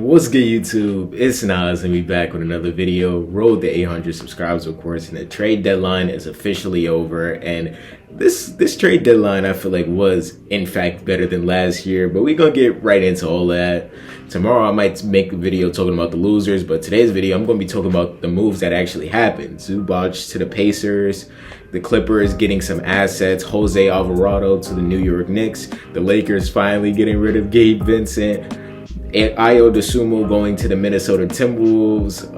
What's good, YouTube? It's Nas, and we back with another video. Road to 800 subscribers, of course, and the trade deadline is officially over. And this trade deadline, I feel like, was in fact better than last year. But we're gonna get right into all that. Tomorrow, I might make a video talking about the losers, but today's video, I'm gonna be talking about the moves that actually happened. Zubac to the Pacers, the Clippers getting some assets, Jose Alvarado to the New York Knicks, the Lakers finally getting rid of Gabe Vincent. Ayo Dosunmu going to the Minnesota Timberwolves.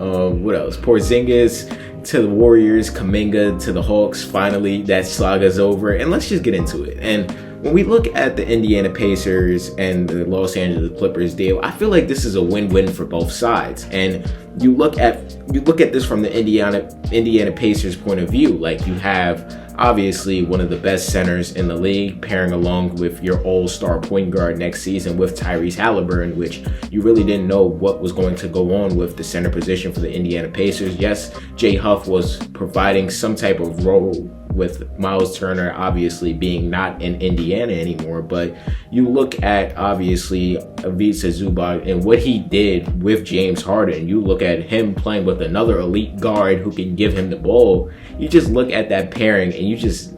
What else? Porzingis to the Warriors. Kuminga to the Hawks. Finally, that saga's over. And let's just get into it. And when we look at the Indiana Pacers and the Los Angeles Clippers deal, I feel like this is a win-win for both sides. And you look at this from the Indiana Pacers point of view. Like, you have obviously one of the best centers in the league pairing along with your all-star point guard next season with Tyrese Halliburton, which you really didn't know what was going to go on with the center position for the Indiana Pacers. Yes, Jay Huff was providing some type of role with Miles Turner obviously being not in Indiana anymore, but you look at obviously Ivica Zubac and what he did with James Harden. You look at him playing with another elite guard who can give him the ball. You just look at that pairing and you just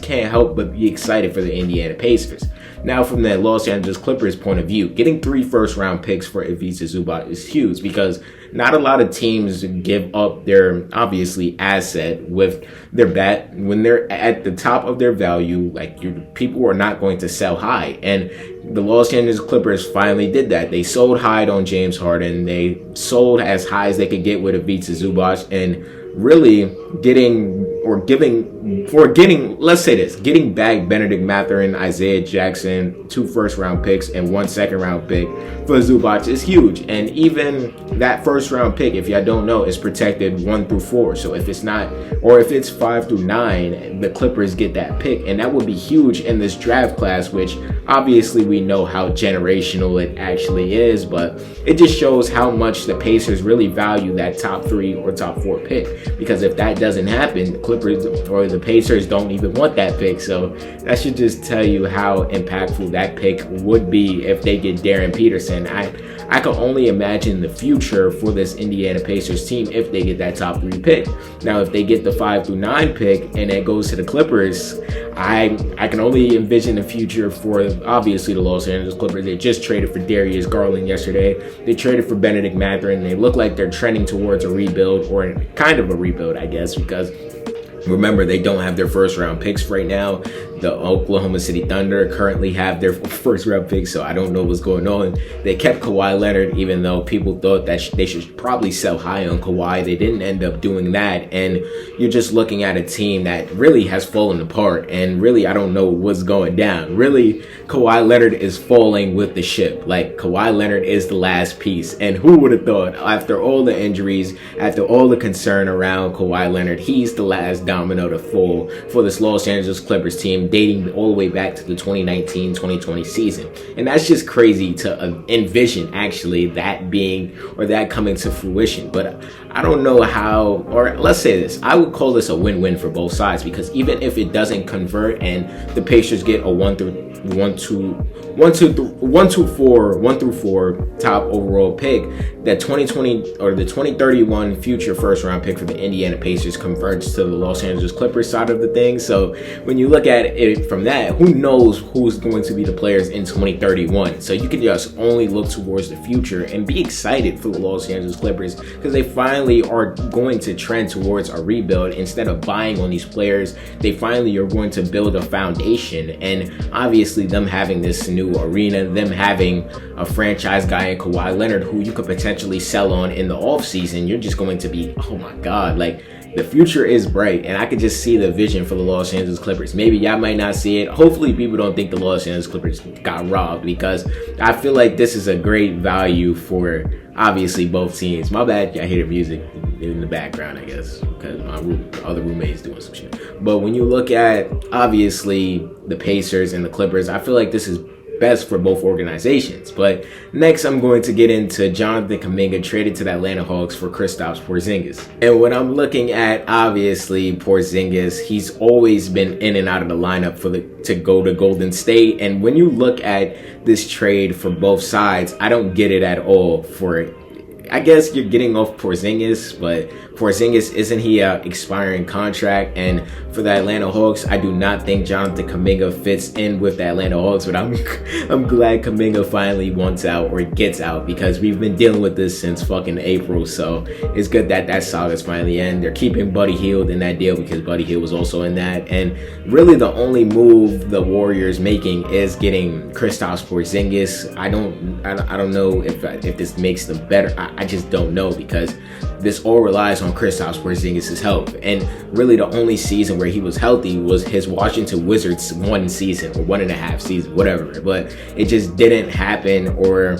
can't help but be excited for the Indiana Pacers. Now, from the Los Angeles Clippers point of view, getting 3 first-round picks for Ivica Zubac is huge because not a lot of teams give up their, obviously, asset with their bat when they're at the top of their value. Like, people are not going to sell high. And the Los Angeles Clippers finally did that. They sold high on James Harden. They sold as high as they could get with Ivica Zubac, and really getting back Benedict Mathurin, Isaiah Jackson, 2 first-round picks and 1 second-round pick for Zubac is huge. And even that first-round pick, if y'all don't know, is protected 1 through 4. So if it's not, or if it's 5 through 9, the Clippers get that pick, and that would be huge in this draft class, which obviously we know how generational it actually is, but it just shows how much the Pacers really value that top 3 or top 4 pick. Because if that doesn't happen, the Clippers or the Pacers don't even want that pick. So that should just tell you how impactful that pick would be if they get Darren Peterson. I can only imagine the future for this Indiana Pacers team if they get that top 3 pick. Now, if they get the 5 through 9 pick and it goes to the Clippers, I can only envision the future for obviously the Los Angeles Clippers. They just traded for Darius Garland yesterday. They traded for Benedict Mathurin. They look like they're trending towards a rebuild, or kind of a rebuild, I guess, because remember, they don't have their first-round picks right now. The Oklahoma City Thunder currently have their first-round picks, so I don't know what's going on. They kept Kawhi Leonard, even though people thought that they should probably sell high on Kawhi. They didn't end up doing that, and you're just looking at a team that really has fallen apart, and really, I don't know what's going down. Really, Kawhi Leonard is falling with the ship. Like, Kawhi Leonard is the last piece, and who would have thought, after all the injuries, after all the concern around Kawhi Leonard, he's the last domino to fall for this Los Angeles Clippers team, dating all the way back to the 2019-2020 season. And that's just crazy to envision, actually, that being, or that coming to fruition. But I don't know how, or let's say this, I would call this a win-win for both sides, because even if it doesn't convert and the Pacers get a 1 through 4 top overall pick, that 2020 or the 2031 future first-round pick for the Indiana Pacers converts to the Los Angeles Clippers side of the thing. So when you look at it from that, who knows who's going to be the players in 2031? So you can just only look towards the future and be excited for the Los Angeles Clippers, because they finally are going to trend towards a rebuild. Instead of buying on these players, they finally are going to build a foundation. And obviously them having this new arena, them having a franchise guy in Kawhi Leonard who you could potentially sell on in the offseason, you're just going to be, oh my God, like, the future is bright, and I could just see the vision for the Los Angeles Clippers. Maybe y'all might not see it. Hopefully people don't think the Los Angeles Clippers got robbed, because I feel like this is a great value for obviously both teams. My bad, I hear the music in the background, I guess, because my other roommate's doing some shit. But when you look at obviously the Pacers and the Clippers, I feel like this is best for both organizations. But next, I'm going to get into Jonathan Kuminga traded to the Atlanta Hawks for Kristaps Porzingis. And when I'm looking at, obviously, Porzingis, he's always been in and out of the lineup to go to Golden State. And when you look at this trade for both sides, I don't get it at all. I guess you're getting off Porzingis, but Porzingis, isn't he an expiring contract? And for the Atlanta Hawks, I do not think Jonathan Kuminga fits in with the Atlanta Hawks, but I'm glad Kuminga finally wants out or gets out, because we've been dealing with this since fucking April. So it's good that that saga's finally end. They're keeping Buddy Hield in that deal because Buddy Hield was also in that. And really the only move the Warriors making is getting Kristaps Porzingis. I don't know if this makes them better. I just don't know, because this all relies on Kristaps Porzingis' health. And really the only season where he was healthy was his Washington Wizards 1 season or 1.5 season, whatever. But it just didn't happen, or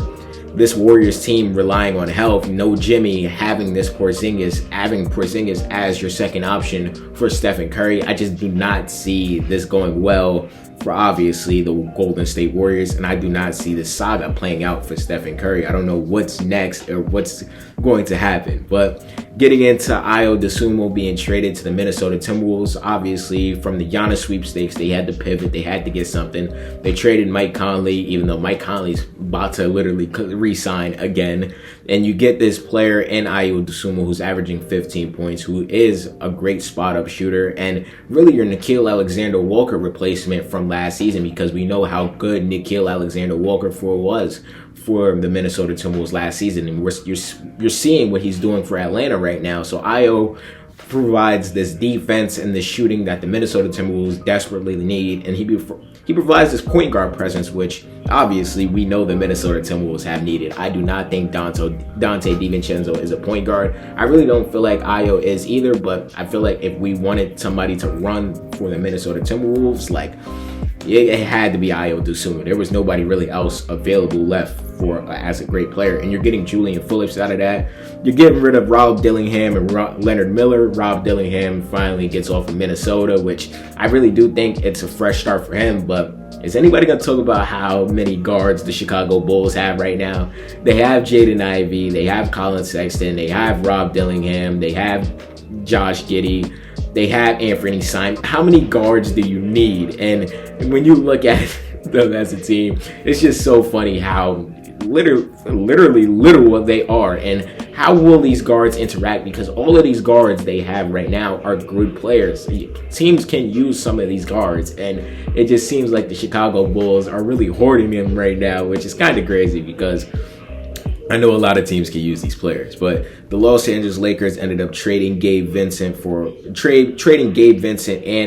this Warriors team relying on health, no Jimmy, having Porzingis as your second option for Stephen Curry. I just do not see this going well for, obviously, the Golden State Warriors, and I do not see the saga playing out for Stephen Curry. I don't know what's next or what's going to happen. But getting into Ayo Dosunmu being traded to the Minnesota Timberwolves, obviously from the Giannis sweepstakes, they had to pivot, they had to get something. They traded Mike Conley, even though Mike Conley's about to literally re-sign again. And you get this player in Ayo Dosunmu who's averaging 15 points, who is a great spot-up shooter, and really your Nickeil Alexander-Walker replacement from last season, because we know how good Nickeil Alexander-Walker was for the Minnesota Timberwolves last season, and you're seeing what he's doing for Atlanta right now. So Ayo provides this defense and the shooting that the Minnesota Timberwolves desperately need, and he provides this point guard presence, which obviously we know the Minnesota Timberwolves have needed. I do not think Dante DiVincenzo is a point guard. I really don't feel like Ayo is either, but I feel like if we wanted somebody to run for the Minnesota Timberwolves, like, it had to be Ayo Dosunmu. There was nobody really else available left for as a great player. And you're getting Julian Phillips out of that. You're getting rid of Rob Dillingham and Leonard Miller. Rob Dillingham finally gets off of Minnesota, which I really do think it's a fresh start for him. But is anybody going to talk about how many guards the Chicago Bulls have right now? They have Jaden Ivey. They have Colin Sexton. They have Rob Dillingham. They have Josh Giddey. They have Anthony Simon. How many guards do you need? And when you look at them as a team, it's just so funny how literally little they are, and how will these guards interact, because all of these guards they have right now are good players. Teams can use some of these guards, and it just seems like the Chicago Bulls are really hoarding them right now, which is kind of crazy, because I know a lot of teams can use these players. But the Los Angeles Lakers ended up trading Gabe Vincent and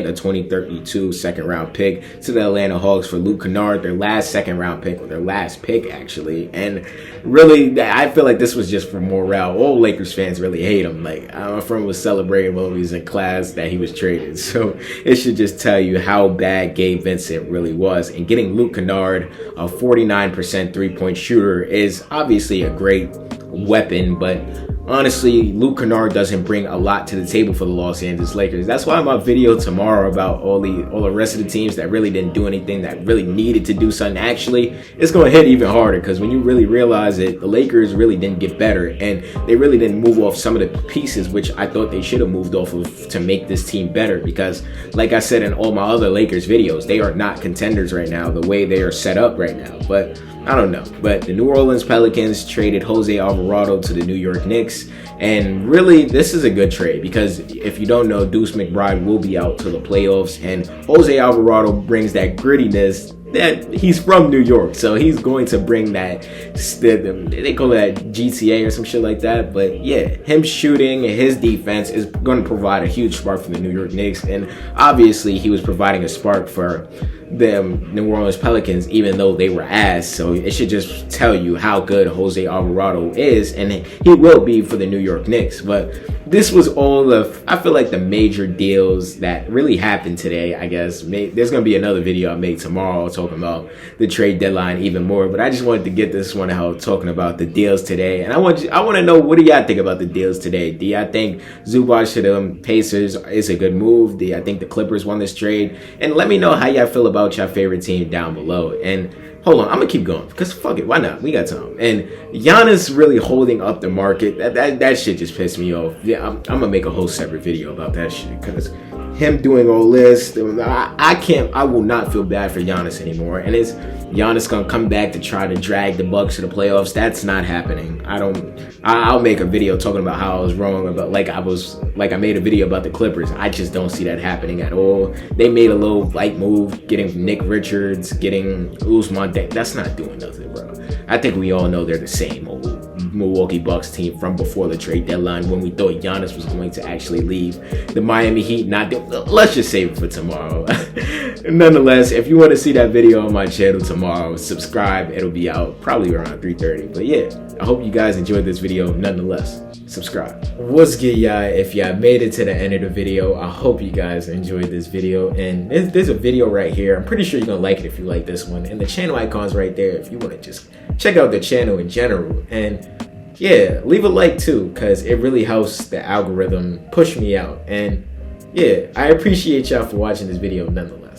a 2032 second round pick to the Atlanta Hawks for Luke Kennard, their last second round pick, or their last pick actually. And really, I feel like this was just for morale. All Lakers fans really hate him. Like, my friend was celebrating while he was in class that he was traded. So it should just tell you how bad Gabe Vincent really was. And getting Luke Kennard, a 49% three-point shooter, is obviously a great weapon, but honestly, Luke Kennard doesn't bring a lot to the table for the Los Angeles Lakers. That's why my video tomorrow about all the rest of the teams that really didn't do anything, that really needed to do something, actually, it's going to hit even harder, because when you really realize it, the Lakers really didn't get better, and they really didn't move off some of the pieces which I thought they should have moved off of to make this team better, because like I said in all my other Lakers videos, they are not contenders right now the way they are set up right now. But I don't know. But the New Orleans Pelicans traded Jose Alvarado to the New York Knicks. And really, this is a good trade, because if you don't know, Deuce McBride will be out to the playoffs. And Jose Alvarado brings that grittiness that he's from New York. So he's going to bring that, they call it that GTA or some shit like that. But yeah, him shooting and his defense is going to provide a huge spark for the New York Knicks. And obviously, he was providing a spark for the New Orleans Pelicans, even though they were ass. So it should just tell you how good Jose Alvarado is, and he will be for the New York Knicks. But this was all I feel like the major deals that really happened today. I guess there's going to be another video I make tomorrow talking about the trade deadline even more, but I just wanted to get this one out talking about the deals today. And I want to know, what do y'all think about the deals today? Do y'all think Zubac to the Pacers is a good move? Do y'all think the Clippers won this trade? And let me know how y'all feel about about your favorite team down below. And hold on, I'm gonna keep going because fuck it, why not? We got time. And Giannis really holding up the market. That shit just pissed me off. Yeah, I'm gonna make a whole separate video about that shit because him doing all this, I will not feel bad for Giannis anymore. And is Giannis gonna come back to try to drag the Bucks to the playoffs? That's not happening. I'll make a video talking about how I was wrong about I made a video about the Clippers. I just don't see that happening at all. They made a little light move, getting Nick Richards, getting Usman. That's not doing nothing, bro. I think we all know they're the same old Milwaukee Bucks team from before the trade deadline when we thought Giannis was going to actually leave the Miami Heat. Let's just save it for tomorrow. Nonetheless, if you want to see that video on my channel tomorrow, subscribe. It'll be out probably around 3:30. But yeah, I hope you guys enjoyed this video. Nonetheless, subscribe. What's good, y'all? If y'all made it to the end of the video, I hope you guys enjoyed this video. And there's a video right here. I'm pretty sure you're gonna like it if you like this one. And the channel icon's right there if you want to just check out the channel in general. And yeah, leave a like too, because it really helps the algorithm push me out. And yeah, I appreciate y'all for watching this video nonetheless.